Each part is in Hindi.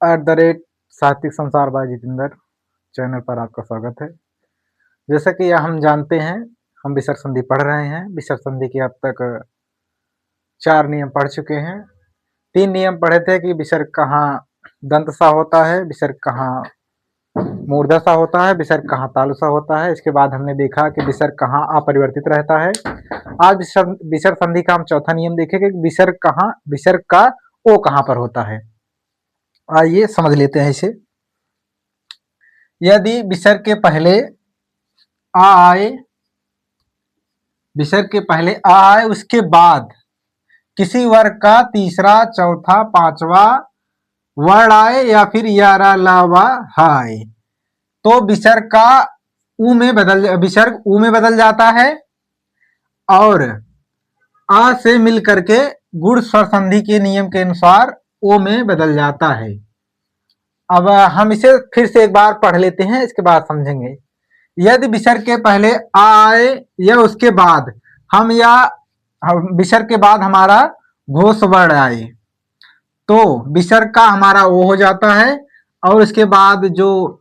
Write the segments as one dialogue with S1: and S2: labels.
S1: सात्विक संसार बाय जितेंद्र चैनल पर आपका स्वागत है। जैसा कि हम जानते हैं, हम विसर्ग संधि पढ़ रहे हैं। विसर्ग संधि के अब तक 4 नियम पढ़ चुके हैं। 3 नियम पढ़े थे कि विसर्ग कहाँ दंत सा होता है, विसर्ग कहाँ मूर्धा सा होता है, विसर्ग कहाँ तालु सा होता है। इसके बाद हमने देखा कि विसर्ग कहाँ अपरिवर्तित रहता है। आज विसर्ग संधि का हम चौथा नियम देखेंगे कि विसर्ग का ओ कहाँ पर होता है। आइए समझ लेते हैं इसे। यदि विसर्ग के पहले आ आए, विसर्ग के पहले आ आए, उसके बाद किसी वर्ग का तीसरा, चौथा, पांचवा वर्ण आए या फिर यारा लावा आए, तो विसर्ग का विसर्ग ऊ में बदल जाता है और आ से मिल करके गुण स्वर संधि के नियम के अनुसार ओ में बदल जाता है। अब हम इसे फिर से एक बार पढ़ लेते हैं, इसके बाद समझेंगे। यदि विसर्ग के पहले आ आए या उसके बाद विसर्ग के बाद हमारा घोष वर्ण आए, तो विसर्ग का हमारा ओ हो जाता है और उसके बाद जो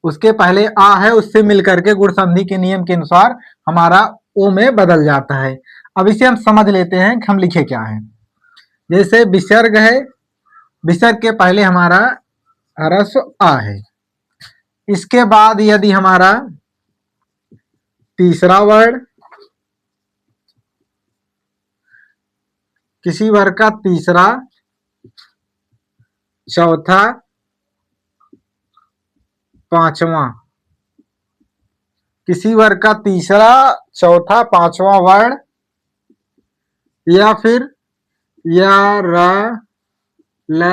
S1: उसके पहले आ है उससे मिलकर के गुण संधि के नियम के अनुसार हमारा ओ में बदल जाता है। अब इसे हम समझ लेते हैं कि हम लिखे क्या है। जैसे विसर्ग है, विसर्ग के पहले हमारा ह्रस्व आ है, इसके बाद यदि हमारा तीसरा वर्ण, किसी वर्ग का तीसरा, चौथा, पांचवा, किसी वर्ग का तीसरा, चौथा, पांचवा वर्ण या फिर या रा ल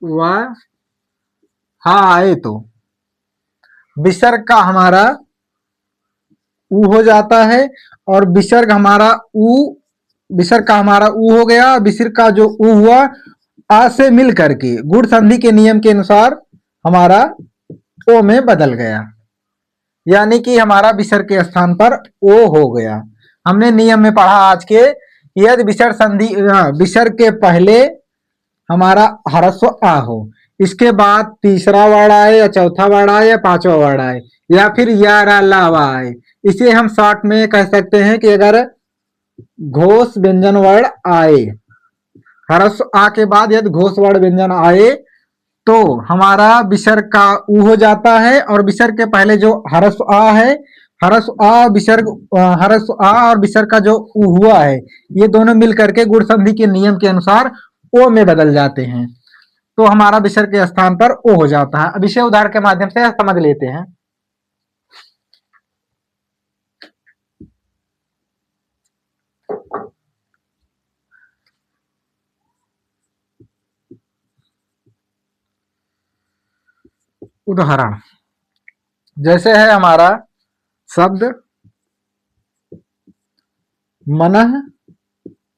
S1: व हा आए, तो विसर्ग का हमारा ऊ हो जाता है और विसर्ग का हमारा ऊ हो गया। विसर्ग का जो ऊ हुआ आ से मिल करके गुण संधि के नियम के अनुसार हमारा ओ में बदल गया, यानी कि हमारा विसर्ग के स्थान पर ओ हो गया। हमने नियम में पढ़ा आज के, यदि विसर्ग के पहले हमारा ह्रस्व आ हो, इसके बाद तीसरा वर्ण आए या चौथा वर्ण आए या पांचवा वर्ण आए या फिर या रा लावा आए, इसे हम शॉर्ट में कह सकते हैं कि अगर घोष व्यंजन वर्ण आए, ह्रस्व आ के बाद यदि घोष वर्ण व्यंजन आए, तो हमारा विसर्ग का ऊ हो जाता है और विसर्ग के पहले जो ह्रस्व आ है, ह्रस्व आ और विसर्ग का जो ऊ हुआ है, ये दोनों मिल करके गुण संधि के नियम के अनुसार ओ में बदल जाते हैं, तो हमारा विसर्ग के स्थान पर ओ हो जाता है। अब इसे उदाहरण के माध्यम से समझ लेते हैं। उदाहरण जैसे है हमारा शब्द मनः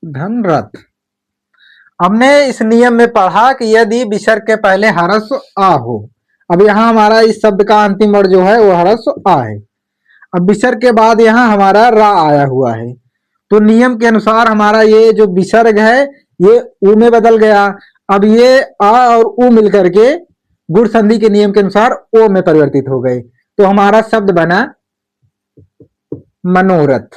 S1: धन रथ। हमने इस नियम में पढ़ा कि यदि विसर्ग के पहले ह्रस्व आ हो, अब यहाँ हमारा इस शब्द का अंतिम वर्ण जो है वो ह्रस्व आ है, अब विसर्ग के बाद यहाँ हमारा रा आया हुआ है, तो नियम के अनुसार हमारा ये जो विसर्ग है ये ऊ में बदल गया। अब ये आ और ऊ मिलकर के गुण संधि के नियम के अनुसार ओ में परिवर्तित हो गए, तो हमारा शब्द बना मनोरथ।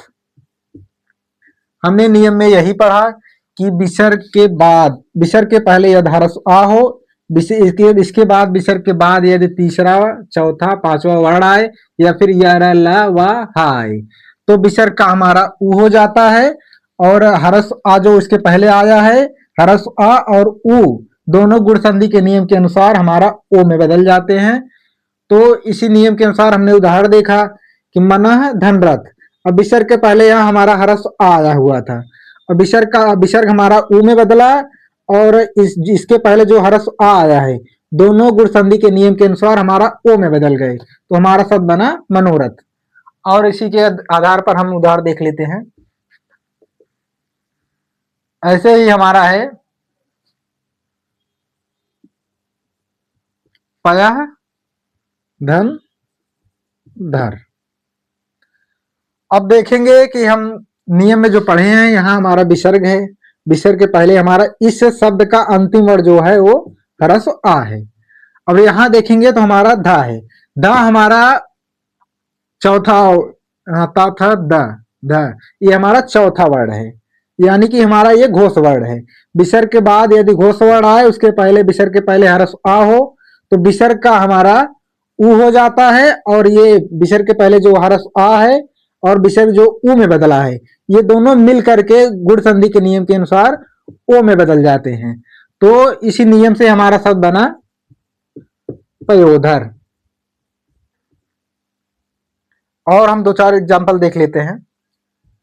S1: हमने नियम में यही पढ़ा कि विसर्ग के पहले यदि ह्रस्व आ हो, इसके बाद विसर्ग के बाद यदि तीसरा, चौथा, पांचवा वर्ण आए या फिर या ला व हा आए, तो विसर्ग का हमारा ऊ हो जाता है और ह्रस्व आ जो इसके पहले आया है, ह्रस्व आ और ऊ दोनों गुण संधि के नियम के अनुसार हमारा ओ में बदल जाते हैं। तो इसी नियम के अनुसार हमने उदाहरण देखा कि मनः धन रथ। अब विसर्ग के पहले यहाँ हमारा ह्रस्व आ आया हुआ था और विसर्ग हमारा ऊ में बदला और इसके पहले जो ह्रस्व आ आया है, दोनों गुण संधि के नियम के अनुसार हमारा ओ में बदल गए, तो हमारा शब्द बना मनोरथ। और इसी के आधार पर हम उदाहरण देख लेते हैं। ऐसे ही हमारा है पयः धन धर। अब देखेंगे कि हम नियम में जो पढ़े हैं, यहाँ हमारा विसर्ग है, विसर्ग के पहले हमारा इस शब्द का अंतिम वर्ण जो है वो ह्रस्व आ है। अब यहां देखेंगे तो हमारा ध है, ध हमारा चौथा ता था ध ये हमारा चौथा वर्ण है, यानी कि हमारा ये घोष वर्ण है। विसर्ग के बाद यदि घोष वर्ण आए, उसके पहले विसर्ग के पहले ह्रस्व आ हो तो विसर्ग का हमारा उ हो जाता है, और ये विसर्ग के पहले जो ह्रस्व आ है और विसर्ग जो उ में बदला है, ये दोनों मिल करके गुण संधि के नियम के अनुसार ओ में बदल जाते हैं। तो इसी नियम से हमारा शब्द बना पयोधर। और हम दो चार एग्जाम्पल देख लेते हैं।